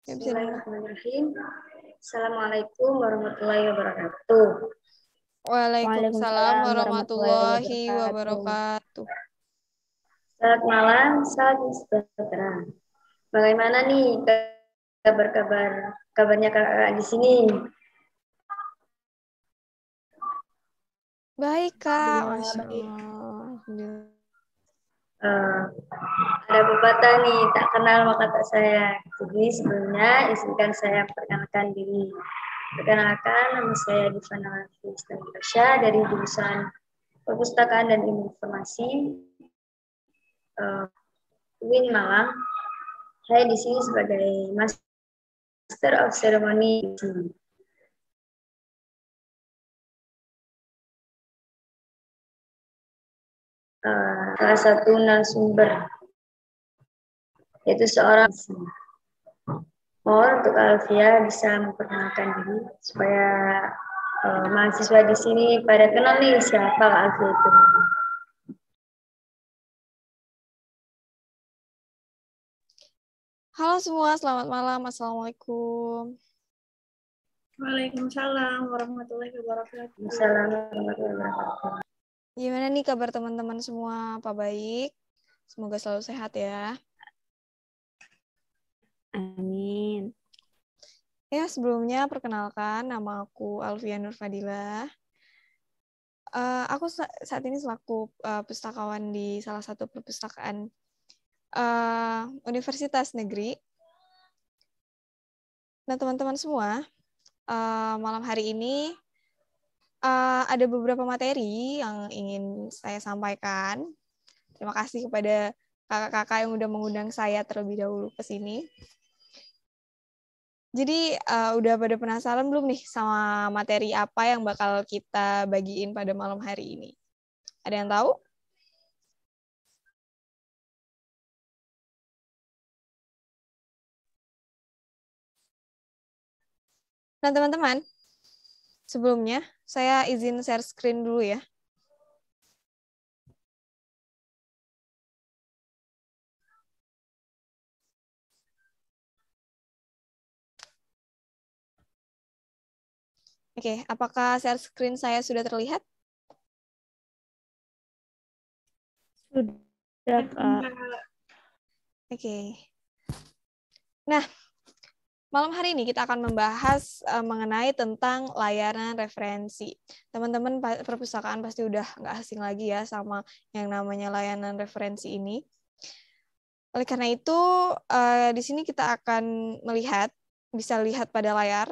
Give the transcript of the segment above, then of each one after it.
Ya, bisa dengar. Bismillahirrahmanirrahim. Assalamualaikum warahmatullahi wabarakatuh. Waalaikumsalam warahmatullahi wabarakatuh. Selamat malam, salam sejahtera. Bagaimana nih kabarnya kakak di sini? Baik, Kak. Ya, Masya baik. Allah. Ada pepatah nih, tak kenal maka tak sayang. Jadi sebelumnya izinkan saya perkenalkan diri. Perkenalkan, nama saya Divana Fistasya dari jurusan Perpustakaan dan Ilmu Informasi UIN Malang. Saya di sini sebagai Master of Ceremony. Salah satu narasumber yaitu seorang untuk Alfia bisa memperkenalkan diri supaya mahasiswa di sini pada kenal nih siapa Alfia itu. Halo semua, selamat malam. Assalamualaikum. Waalaikumsalam warahmatullahi wabarakatuh. Assalamualaikum warahmatullahi wabarakatuh. Gimana nih kabar teman-teman semua? Apa baik? Semoga selalu sehat ya. Amin. Ya, sebelumnya perkenalkan, nama aku Alfia Nurfadilah. Aku saat ini selaku pustakawan di salah satu perpustakaan Universitas Negeri. Nah, teman-teman semua, malam hari ini ada beberapa materi yang ingin saya sampaikan. Terima kasih kepada kakak-kakak yang udah mengundang saya terlebih dahulu ke sini. Jadi udah pada penasaran belum nih sama materi apa yang bakal kita bagiin pada malam hari ini? Ada yang tahu? Nah, teman-teman, sebelumnya saya izin share screen dulu ya. Oke, apakah share screen saya sudah terlihat? Sudah, Kak. Oke. Nah, malam hari ini kita akan membahas mengenai tentang layanan referensi. Teman-teman perpustakaan pasti udah nggak asing lagi ya sama yang namanya layanan referensi ini. Oleh karena itu, di sini kita akan bisa lihat pada layar,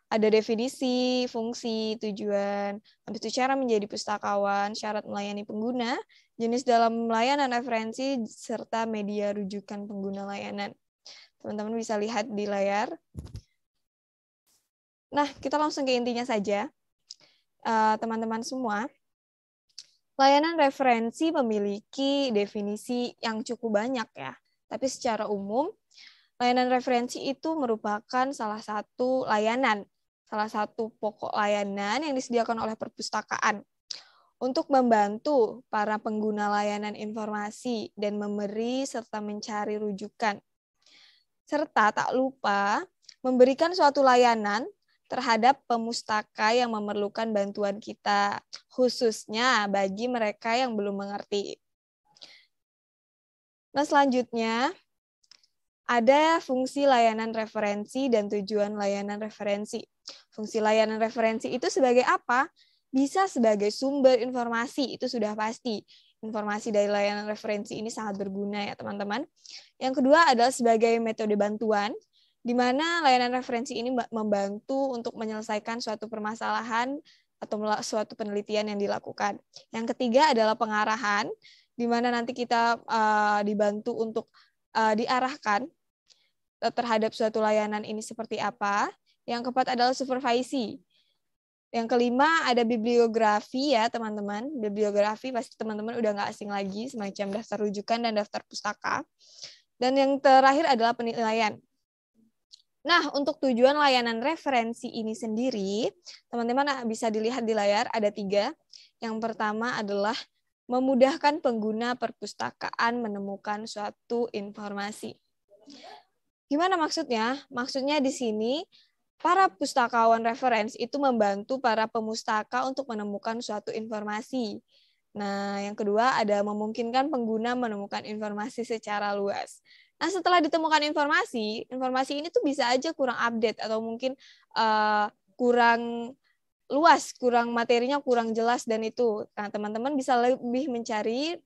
ada definisi, fungsi, tujuan, habis itu cara menjadi pustakawan, syarat melayani pengguna, jenis dalam layanan referensi, serta media rujukan pengguna layanan. Teman-teman bisa lihat di layar. Nah, kita langsung ke intinya saja. Teman-teman semua, layanan referensi memiliki definisi yang cukup banyak ya. Tapi secara umum, layanan referensi itu merupakan salah satu pokok layanan yang disediakan oleh perpustakaan untuk membantu para pengguna layanan informasi dan memberi serta mencari rujukan. Serta tak lupa memberikan suatu layanan terhadap pemustaka yang memerlukan bantuan kita, khususnya bagi mereka yang belum mengerti. Nah, selanjutnya ada fungsi layanan referensi dan tujuan layanan referensi. Fungsi layanan referensi itu sebagai apa? Bisa sebagai sumber informasi, itu sudah pasti. Informasi dari layanan referensi ini sangat berguna ya teman-teman. Yang kedua adalah sebagai metode bantuan, di mana layanan referensi ini membantu untuk menyelesaikan suatu permasalahan atau suatu penelitian yang dilakukan. Yang ketiga adalah pengarahan, di mana nanti kita dibantu untuk diarahkan terhadap suatu layanan ini seperti apa. Yang keempat adalah supervisi. Yang kelima ada bibliografi ya teman-teman. Bibliografi pasti teman-teman udah nggak asing lagi, semacam daftar rujukan dan daftar pustaka. Dan yang terakhir adalah penilaian. Nah, untuk tujuan layanan referensi ini sendiri, teman-teman bisa dilihat di layar ada 3. Yang pertama adalah memudahkan pengguna perpustakaan menemukan suatu informasi. Gimana maksudnya? Maksudnya di sini para pustakawan reference itu membantu para pemustaka untuk menemukan suatu informasi. Nah, yang kedua ada memungkinkan pengguna menemukan informasi secara luas. Nah, setelah ditemukan informasi, informasi ini tuh bisa aja kurang update atau mungkin kurang luas, kurang materinya kurang jelas dan itu. Nah, teman-teman bisa lebih mencari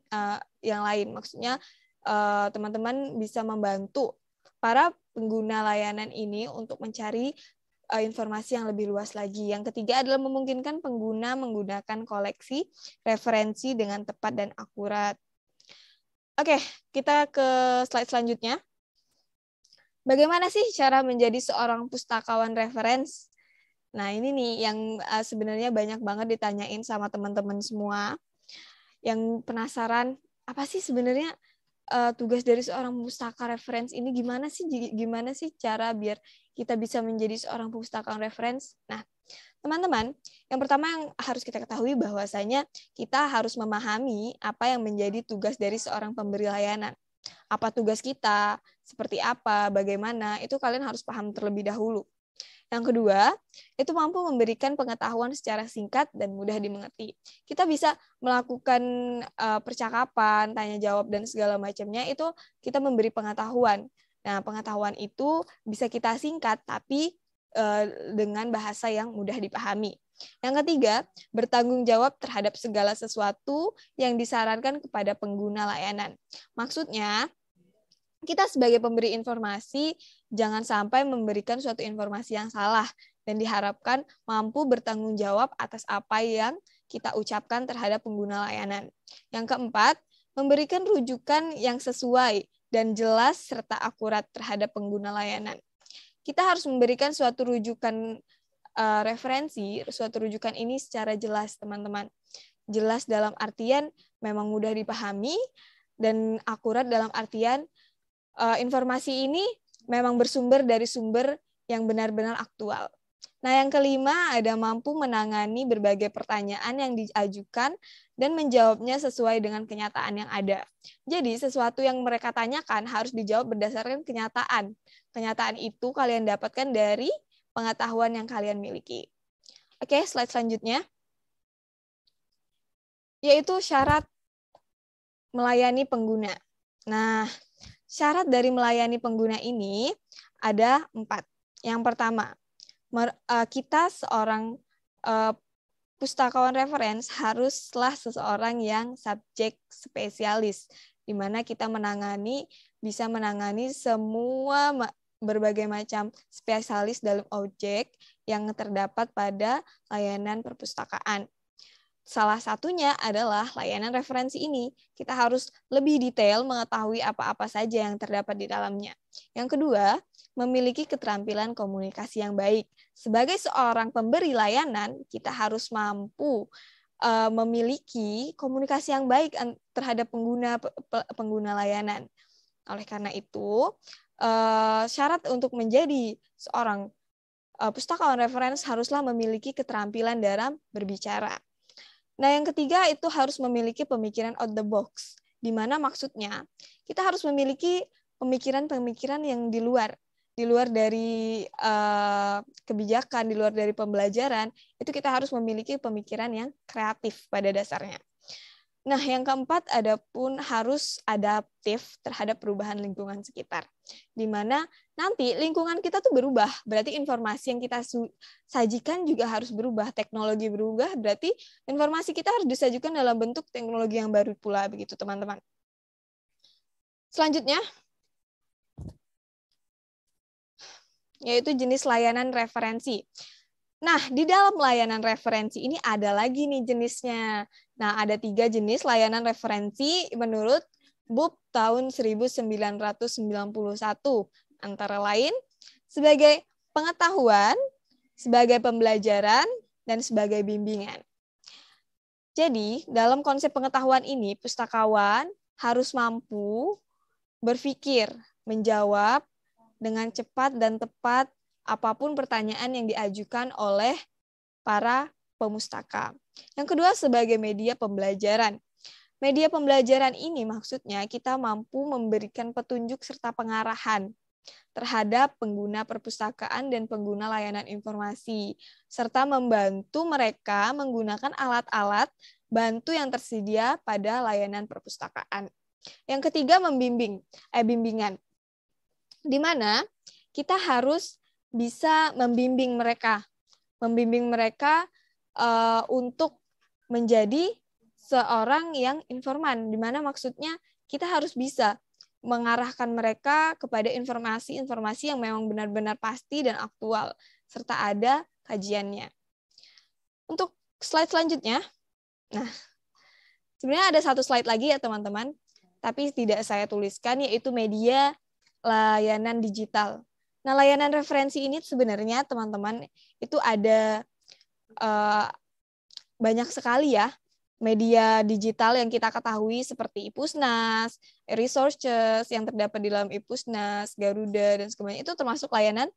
yang lain. Maksudnya teman-teman bisa membantu para pengguna layanan ini untuk mencari informasi yang lebih luas lagi. Yang ketiga adalah memungkinkan pengguna menggunakan koleksi referensi dengan tepat dan akurat. Oke, kita ke slide selanjutnya. Bagaimana sih cara menjadi seorang pustakawan reference? Nah, ini nih yang sebenarnya banyak banget ditanyain sama teman-teman semua. Yang penasaran, apa sih sebenarnya tugas dari seorang pustaka reference ini gimana sih cara biar kita bisa menjadi seorang pustakawan reference? Nah, teman-teman, yang pertama yang harus kita ketahui bahwasanya kita harus memahami apa yang menjadi tugas dari seorang pemberi layanan. Apa tugas kita, seperti apa, bagaimana, itu kalian harus paham terlebih dahulu. Yang kedua, itu mampu memberikan pengetahuan secara singkat dan mudah dimengerti. Kita bisa melakukan percakapan, tanya jawab, dan segala macamnya, itu kita memberi pengetahuan. Nah, pengetahuan itu bisa kita singkat, tapi dengan bahasa yang mudah dipahami. Yang ketiga, bertanggung jawab terhadap segala sesuatu yang disarankan kepada pengguna layanan. Maksudnya, kita sebagai pemberi informasi jangan sampai memberikan suatu informasi yang salah dan diharapkan mampu bertanggung jawab atas apa yang kita ucapkan terhadap pengguna layanan. Yang keempat, memberikan rujukan yang sesuai dan jelas serta akurat terhadap pengguna layanan. Kita harus memberikan suatu rujukan referensi, suatu rujukan ini secara jelas, teman-teman. Jelas dalam artian memang mudah dipahami dan akurat dalam artian informasi ini memang bersumber dari sumber yang benar-benar aktual. Nah, yang kelima ada mampu menangani berbagai pertanyaan yang diajukan dan menjawabnya sesuai dengan kenyataan yang ada. Jadi, sesuatu yang mereka tanyakan harus dijawab berdasarkan kenyataan. Kenyataan itu kalian dapatkan dari pengetahuan yang kalian miliki. Oke, slide selanjutnya. Yaitu syarat melayani pengguna. Nah, syarat dari melayani pengguna ini ada 4. Yang pertama, kita seorang pustakawan reference haruslah seseorang yang subjek spesialis, di mana kita bisa menangani semua berbagai macam spesialis dalam objek yang terdapat pada layanan perpustakaan. Salah satunya adalah layanan referensi ini. Kita harus lebih detail mengetahui apa-apa saja yang terdapat di dalamnya. Yang kedua, memiliki keterampilan komunikasi yang baik. Sebagai seorang pemberi layanan, kita harus mampu memiliki komunikasi yang baik terhadap pengguna layanan. Oleh karena itu, syarat untuk menjadi seorang pustakawan referensi haruslah memiliki keterampilan dalam berbicara. Nah, yang ketiga itu harus memiliki pemikiran out the box. Di mana maksudnya kita harus memiliki pemikiran-pemikiran yang di luar dari kebijakan, di luar dari pembelajaran, itu kita harus memiliki pemikiran yang kreatif pada dasarnya. Nah, yang keempat adapun harus adaptif terhadap perubahan lingkungan sekitar. Di mana nanti lingkungan kita tuh berubah, berarti informasi yang kita sajikan juga harus berubah, teknologi berubah, berarti informasi kita harus disajikan dalam bentuk teknologi yang baru pula, begitu teman-teman. Selanjutnya, yaitu jenis layanan referensi. Nah, di dalam layanan referensi ini ada lagi nih jenisnya. Nah, ada 3 jenis layanan referensi menurut BUP tahun 1991, antara lain sebagai pengetahuan, sebagai pembelajaran, dan sebagai bimbingan. Jadi, dalam konsep pengetahuan ini, pustakawan harus mampu berpikir, menjawab dengan cepat dan tepat apapun pertanyaan yang diajukan oleh para pemustaka. Yang kedua, sebagai media pembelajaran. Media pembelajaran ini maksudnya kita mampu memberikan petunjuk serta pengarahan terhadap pengguna perpustakaan dan pengguna layanan informasi, serta membantu mereka menggunakan alat-alat bantu yang tersedia pada layanan perpustakaan. Yang ketiga, bimbingan, di mana kita harus bisa membimbing mereka untuk menjadi seorang yang informan, di mana maksudnya kita harus bisa mengarahkan mereka kepada informasi-informasi yang memang benar-benar pasti dan aktual, serta ada kajiannya. Untuk slide selanjutnya, nah, sebenarnya ada satu slide lagi ya teman-teman, tapi tidak saya tuliskan, yaitu media layanan digital. Nah, layanan referensi ini sebenarnya teman-teman itu ada banyak sekali ya media digital yang kita ketahui seperti Ipusnas, resources yang terdapat di dalam Ipusnas, Garuda, dan sebagainya. Itu termasuk layanan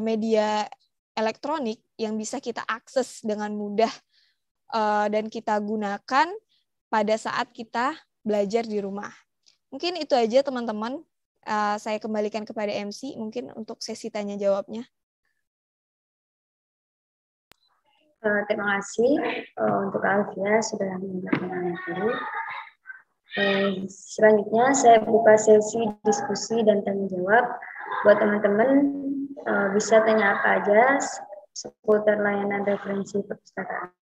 media elektronik yang bisa kita akses dengan mudah dan kita gunakan pada saat kita belajar di rumah. Mungkin itu aja teman-teman. Saya kembalikan kepada MC mungkin untuk sesi tanya jawabnya. Terima kasih untuk Alfia sudah memberikan materi. Selanjutnya saya buka sesi diskusi dan tanya jawab. Buat teman-teman bisa tanya apa aja seputar layanan referensi perpustakaan.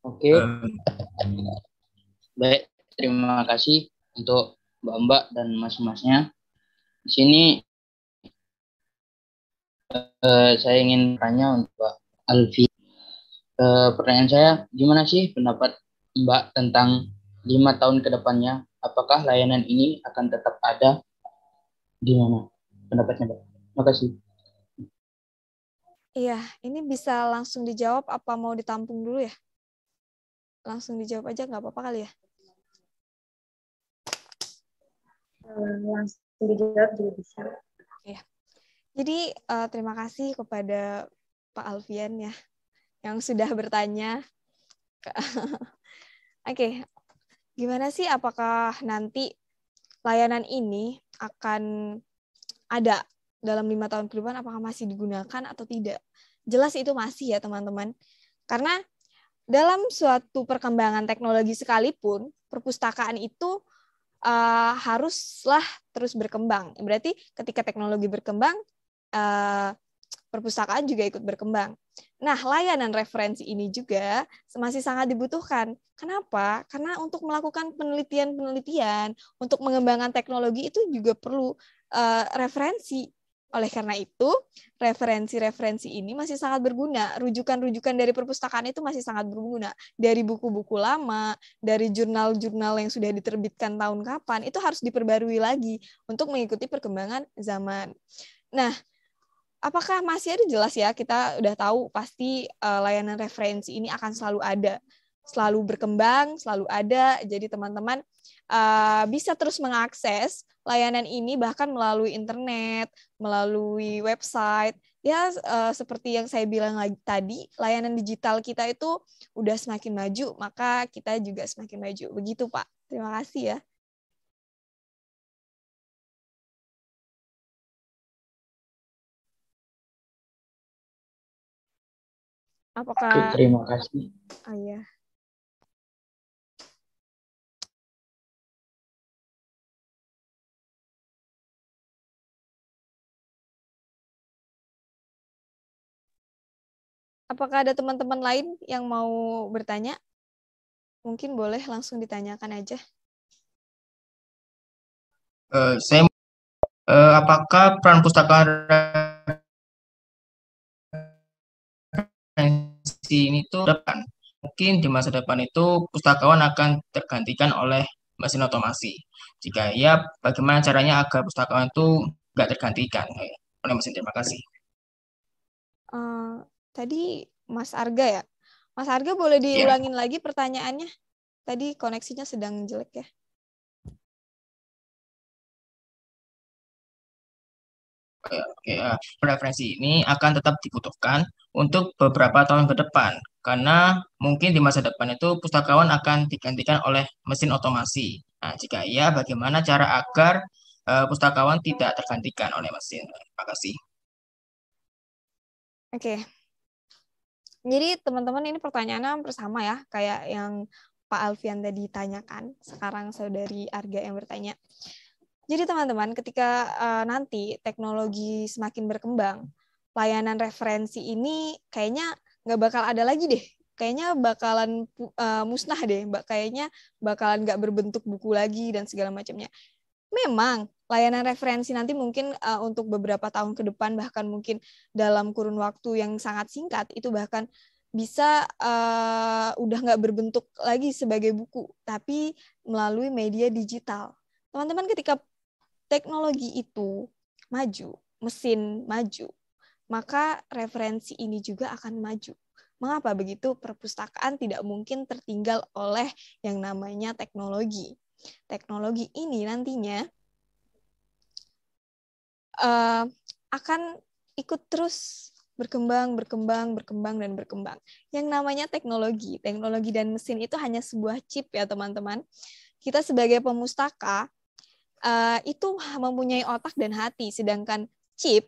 Oke, baik. Terima kasih untuk Mbak-mbak dan mas-masnya. Di sini saya ingin tanya untuk Mbak Alfi. Pertanyaan saya, gimana sih pendapat Mbak tentang 5 tahun ke depannya? Apakah layanan ini akan tetap ada? Gimana pendapatnya, Mbak? Terima kasih. Iya, ini bisa langsung dijawab apa mau ditampung dulu ya? Langsung dijawab aja nggak apa-apa kali ya? Langsung dijawab juga bisa. Iya. Jadi terima kasih kepada Pak Alfian ya yang sudah bertanya. Oke, gimana sih apakah nanti layanan ini akan ada dalam 5 tahun ke depan, apakah masih digunakan atau tidak? Jelas itu masih ya teman-teman. Karena dalam suatu perkembangan teknologi sekalipun, perpustakaan itu haruslah terus berkembang. Berarti ketika teknologi berkembang, perpustakaan juga ikut berkembang. Nah, layanan referensi ini juga masih sangat dibutuhkan. Kenapa? Karena untuk melakukan penelitian-penelitian, untuk mengembangkan teknologi itu juga perlu referensi. Oleh karena itu, referensi-referensi ini masih sangat berguna. Rujukan-rujukan dari perpustakaan itu masih sangat berguna. Dari buku-buku lama, dari jurnal-jurnal yang sudah diterbitkan tahun kapan, itu harus diperbarui lagi untuk mengikuti perkembangan zaman. Nah, apakah masih ada? Jelas ya, kita udah tahu pasti layanan referensi ini akan selalu ada, selalu berkembang, selalu ada. Jadi teman-teman bisa terus mengakses layanan ini bahkan melalui internet, melalui website. Ya seperti yang saya bilang lagi tadi, layanan digital kita itu udah semakin maju, maka kita juga semakin maju. Begitu Pak. Terima kasih ya. Apakah Terima kasih. iya. Apakah ada teman-teman lain yang mau bertanya? Mungkin boleh langsung ditanyakan aja. Apakah peran pustaka referensi ini tuh depan? Mungkin di masa depan itu pustakawan akan tergantikan oleh mesin otomasi. Jika iya, bagaimana caranya agar pustakawan itu nggak tergantikan oleh mesin? Terima kasih. Tadi Mas Arga ya? Mas Arga boleh diulangin lagi pertanyaannya? Tadi koneksinya sedang jelek ya. Referensi ini akan tetap dibutuhkan untuk beberapa tahun ke depan. Karena mungkin di masa depan itu pustakawan akan digantikan oleh mesin otomasi. Nah, jika iya, bagaimana cara agar pustakawan tidak tergantikan oleh mesin? Terima kasih. Oke. Jadi teman-teman ini pertanyaannya hampir sama ya, kayak yang Pak Alfian tadi tanyakan. Sekarang Saudari Arga yang bertanya. Jadi teman-teman, ketika nanti teknologi semakin berkembang, layanan referensi ini kayaknya nggak bakal ada lagi deh. Kayaknya bakalan musnah deh. Kayaknya bakalan nggak berbentuk buku lagi dan segala macamnya. Memang layanan referensi nanti mungkin untuk beberapa tahun ke depan, bahkan mungkin dalam kurun waktu yang sangat singkat, itu bahkan bisa udah nggak berbentuk lagi sebagai buku, tapi melalui media digital. Teman-teman, ketika teknologi itu maju, mesin maju, maka referensi ini juga akan maju. Mengapa begitu? Perpustakaan tidak mungkin tertinggal oleh yang namanya teknologi. Teknologi ini nantinya akan ikut terus berkembang. Yang namanya teknologi dan mesin itu hanya sebuah chip ya teman-teman. Kita sebagai pemustaka itu mempunyai otak dan hati, sedangkan chip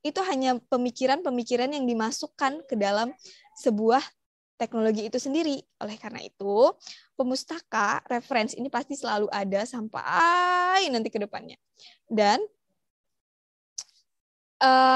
itu hanya pemikiran-pemikiran yang dimasukkan ke dalam sebuah teknologi itu sendiri. Oleh karena itu, pemustaka referensi ini pasti selalu ada sampai nanti ke depannya. Dan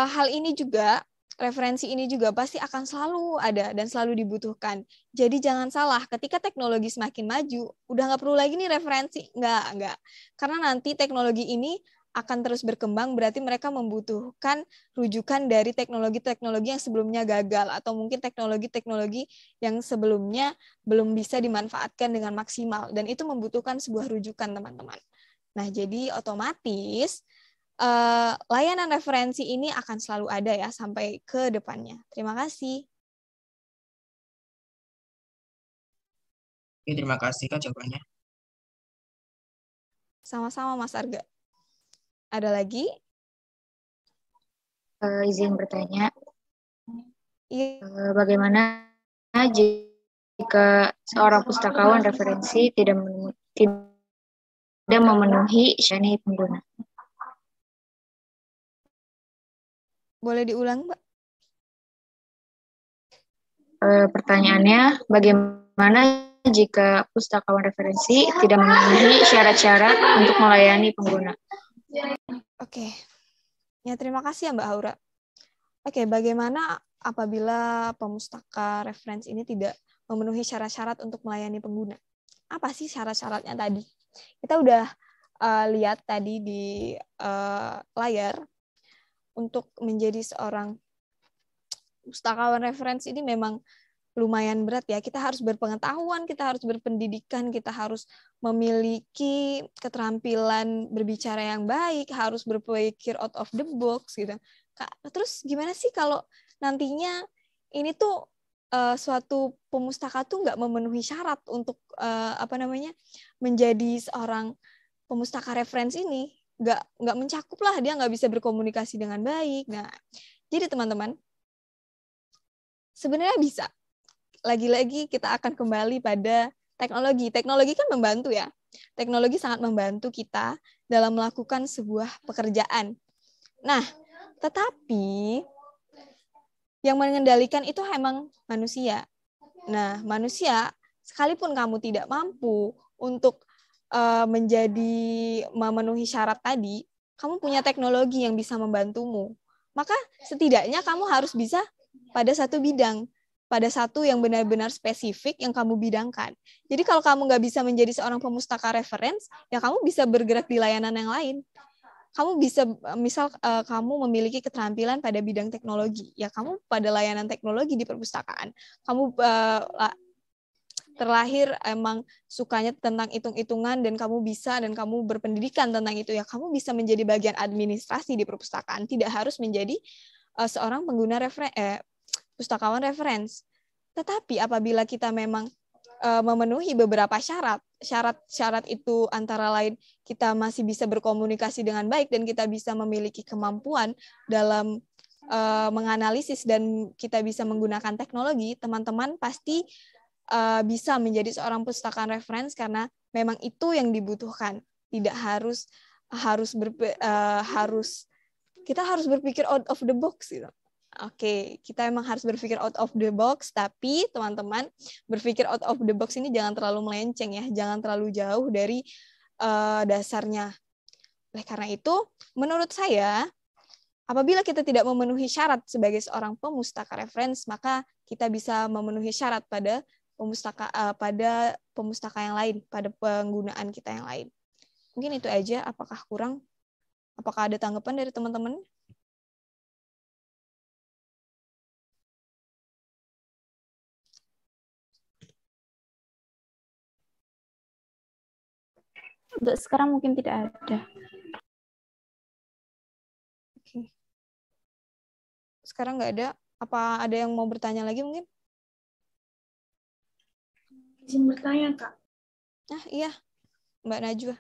hal ini juga, referensi ini juga pasti akan selalu ada dan selalu dibutuhkan. Jadi jangan salah, ketika teknologi semakin maju, udah nggak perlu lagi nih referensi. Nggak. Karena nanti teknologi ini akan terus berkembang, berarti mereka membutuhkan rujukan dari teknologi-teknologi yang sebelumnya gagal, atau mungkin teknologi-teknologi yang sebelumnya belum bisa dimanfaatkan dengan maksimal, dan itu membutuhkan sebuah rujukan, teman-teman. Nah, jadi otomatis layanan referensi ini akan selalu ada ya sampai ke depannya. Terima kasih. Oke, terima kasih Kak jawabannya. Sama-sama Mas Arga. Ada lagi? Izin bertanya, Iya. bagaimana jika seorang pustakawan referensi tidak memenuhi syarat pengguna? Boleh diulang, Mbak? Pertanyaannya, bagaimana jika pustakawan referensi tidak memenuhi syarat-syarat untuk melayani pengguna? Oke. Ya, terima kasih ya Mbak Haura. Oke, bagaimana apabila pemustaka referensi ini tidak memenuhi syarat-syarat untuk melayani pengguna? Apa sih syarat-syaratnya tadi? Kita udah lihat tadi di layar. Untuk menjadi seorang pustakawan referensi ini memang lumayan berat ya. Kita harus berpengetahuan, kita harus berpendidikan, kita harus memiliki keterampilan berbicara yang baik, harus berpikir out of the box gitu. Terus gimana sih kalau nantinya ini tuh suatu pemustaka tuh nggak memenuhi syarat untuk menjadi seorang pemustaka referensi ini, nggak mencakup lah, dia nggak bisa berkomunikasi dengan baik. Nah, jadi teman-teman, sebenarnya bisa. Lagi-lagi kita akan kembali pada teknologi. Teknologi kan membantu ya. Teknologi sangat membantu kita dalam melakukan sebuah pekerjaan. Nah, tetapi yang mengendalikan itu memang manusia. Nah, manusia, sekalipun kamu tidak mampu untuk memenuhi syarat tadi, kamu punya teknologi yang bisa membantumu. Maka setidaknya kamu harus bisa pada satu bidang, pada satu yang benar-benar spesifik yang kamu bidangkan. Jadi kalau kamu nggak bisa menjadi seorang pemustaka reference, ya kamu bisa bergerak di layanan yang lain. Kamu bisa, misal kamu memiliki keterampilan pada bidang teknologi, ya kamu pada layanan teknologi di perpustakaan. Kamu terlahir emang sukanya tentang hitung-hitungan dan kamu berpendidikan tentang itu, ya kamu bisa menjadi bagian administrasi di perpustakaan, tidak harus menjadi seorang pengguna pustakawan reference. Tetapi apabila kita memang memenuhi beberapa syarat itu antara lain kita masih bisa berkomunikasi dengan baik dan kita bisa memiliki kemampuan dalam menganalisis dan kita bisa menggunakan teknologi, teman-teman pasti bisa menjadi seorang pustakaan referensi karena memang itu yang dibutuhkan. Tidak kita harus berpikir out of the box gitu. Oke, kita emang harus berpikir out of the box, tapi teman-teman berpikir out of the box ini jangan terlalu melenceng ya, jangan terlalu jauh dari dasarnya. Oleh karena itu, menurut saya, apabila kita tidak memenuhi syarat sebagai seorang pemustaka referensi, maka kita bisa memenuhi syarat pada pemustaka yang lain, pada penggunaan kita yang lain. Mungkin itu aja. Apakah kurang? Apakah ada tanggapan dari teman-teman? Untuk sekarang mungkin tidak ada. Oke. Sekarang nggak ada. Apa ada yang mau bertanya lagi mungkin? Izin bertanya, Kak. Nah, iya. Mbak Najwa,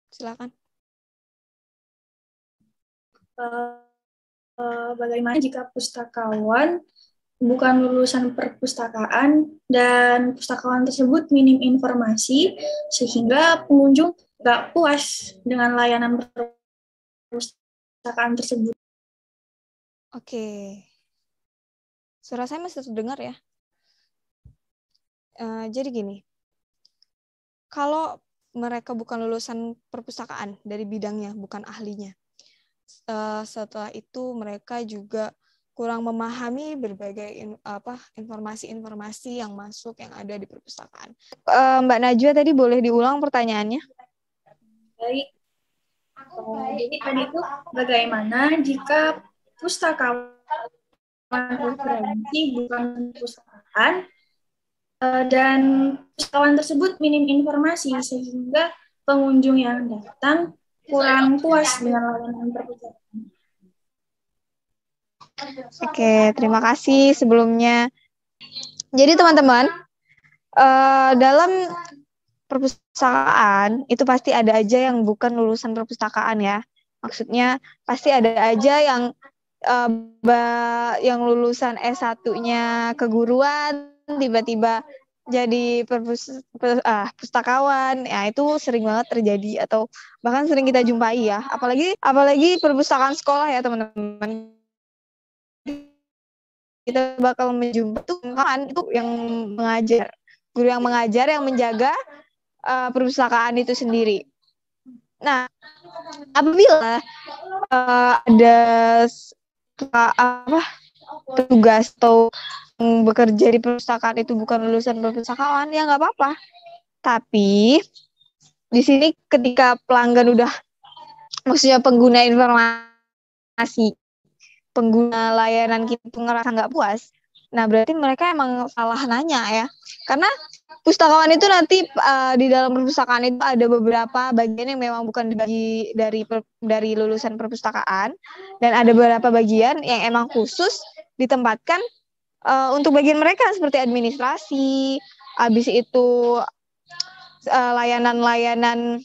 silakan. Bagaimana jika pustakawan bukan lulusan perpustakaan dan pustakawan tersebut minim informasi sehingga pengunjung nggak puas dengan layanan perpustakaan tersebut? Oke. Suara saya masih terdengar ya? Jadi gini, kalau mereka bukan lulusan perpustakaan dari bidangnya, bukan ahlinya, setelah itu mereka juga kurang memahami berbagai informasi-informasi yang masuk yang ada di perpustakaan. Mbak Najwa tadi boleh diulang pertanyaannya? Baik. Jadi tadi itu bagaimana jika pustakawan referensi bukan perpustakaan dan pustakawan tersebut minim informasi sehingga pengunjung yang datang kurang puas dengan layanan perpustakaan? Oke, terima kasih sebelumnya. Jadi teman-teman, dalam perpustakaan itu pasti ada aja yang bukan lulusan perpustakaan ya. Maksudnya pasti ada aja yang lulusan S1-nya keguruan tiba-tiba jadi pustakawan. Ya itu sering banget terjadi atau bahkan sering kita jumpai ya. Apalagi perpustakaan sekolah ya teman-teman. Kita bakal menjumpai itu yang mengajar, guru yang mengajar yang menjaga perpustakaan itu sendiri. Nah, apabila ada petugas atau bekerja di perpustakaan itu bukan lulusan perpustakaan, ya nggak apa-apa. Tapi di sini ketika pelanggan maksudnya pengguna informasi, pengguna layanan kita ngerasa nggak puas, nah berarti mereka emang salah nanya ya. Karena pustakawan itu nanti di dalam perpustakaan itu ada beberapa bagian yang memang bukan dari lulusan perpustakaan, dan ada beberapa bagian yang emang khusus ditempatkan untuk bagian mereka seperti administrasi, habis itu layanan-layanan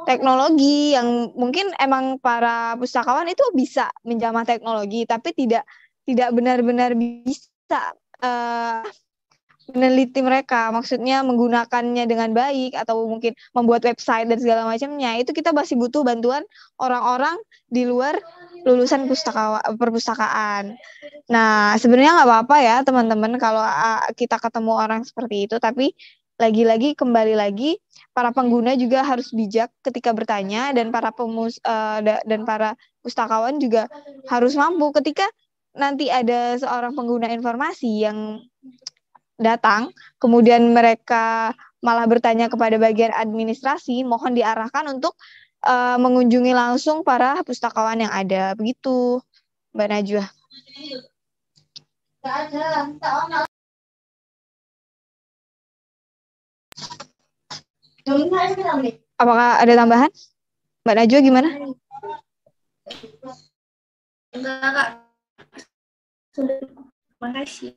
teknologi yang mungkin emang para pustakawan itu bisa menjamah teknologi, tapi tidak benar-benar bisa meneliti mereka, maksudnya menggunakannya dengan baik atau mungkin membuat website dan segala macamnya. Itu kita masih butuh bantuan orang-orang di luar lulusan perpustakaan. Nah, sebenarnya nggak apa-apa ya teman-teman kalau kita ketemu orang seperti itu, tapi lagi-lagi kembali lagi para pengguna juga harus bijak ketika bertanya, dan para pustakawan juga harus mampu ketika nanti ada seorang pengguna informasi yang datang, kemudian mereka malah bertanya kepada bagian administrasi, mohon diarahkan untuk mengunjungi langsung para pustakawan yang ada. Begitu, Mbak Najwa. Apakah ada tambahan? Mbak Najwa gimana? Enggak, Kak. Terima kasih.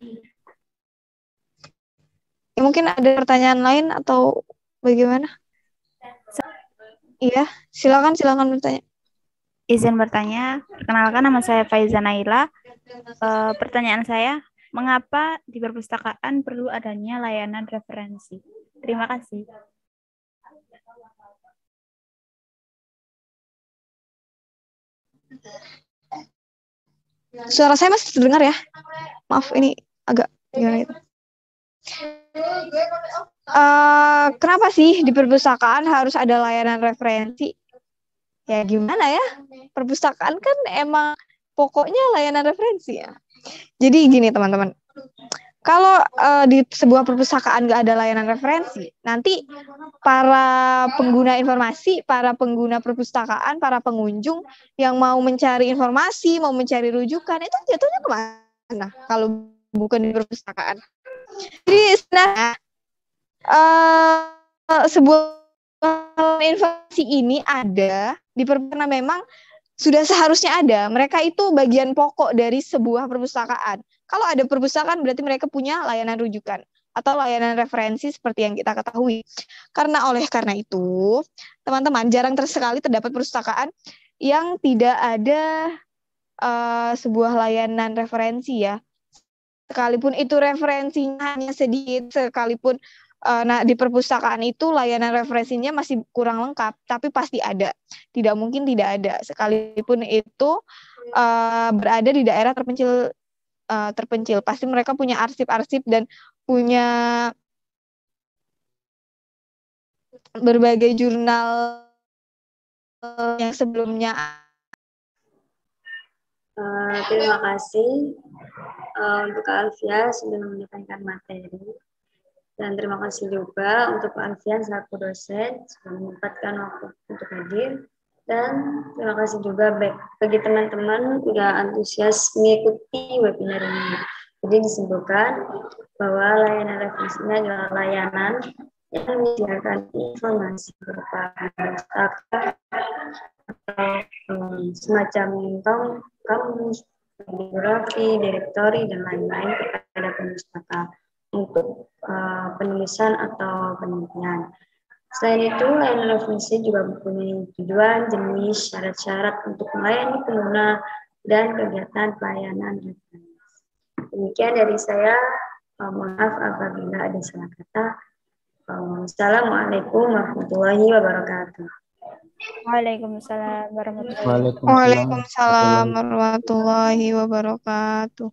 Ya, mungkin ada pertanyaan lain atau bagaimana? Iya, silakan bertanya. Izin bertanya, perkenalkan nama saya Faiza Naila Pertanyaan saya, mengapa di perpustakaan perlu adanya layanan referensi? Terima kasih. Suara saya masih terdengar ya? Maaf, ini agak gimana gitu. Kenapa sih di perpustakaan harus ada layanan referensi? Ya gimana ya? Perpustakaan kan emang pokoknya layanan referensi ya. Jadi gini teman-teman, kalau di sebuah perpustakaan nggak ada layanan referensi, nanti para pengguna informasi, para pengguna perpustakaan, para pengunjung yang mau mencari informasi, mau mencari rujukan, itu jatuhnya kemana kalau bukan di perpustakaan? Jadi sebenarnya sebuah informasi ini ada di perpustakaan, memang sudah seharusnya ada. Mereka itu bagian pokok dari sebuah perpustakaan. Kalau ada perpustakaan berarti mereka punya layanan rujukan atau layanan referensi seperti yang kita ketahui. Karena itu, teman-teman, jarang sekali terdapat perpustakaan yang tidak ada sebuah layanan referensi ya. Sekalipun itu referensinya hanya sedikit, sekalipun di perpustakaan itu layanan referensinya masih kurang lengkap, tapi pasti ada. Tidak mungkin tidak ada. Sekalipun itu berada di daerah terpencil, pasti mereka punya arsip-arsip dan punya berbagai jurnal yang sebelumnya. Terima kasih untuk Kak Alfia sudah menyampaikan materi. Dan terima kasih juga untuk Pak Alfian selaku dosen sudah menyempatkan waktu untuk hadir. Dan terima kasih juga bagi teman-teman sudah antusias mengikuti webinar ini. Jadi disebutkan bahwa layanan referensi ini adalah layanan yang menyediakan informasi berupa pustaka atau semacam kamus, bibliografi, direktori, dan lain-lain terhadap pustaka untuk penulisan atau penelitian. Selain itu, layanan referensi juga mempunyai tujuan, jenis, syarat-syarat untuk melayani pengguna dan kegiatan pelayanan referensi. Demikian dari saya. Maaf apabila ada salah kata. Assalamualaikum warahmatullahi wabarakatuh. Waalaikumsalam warahmatullahi wabarakatuh. Waalaikumsalam warahmatullahi wabarakatuh.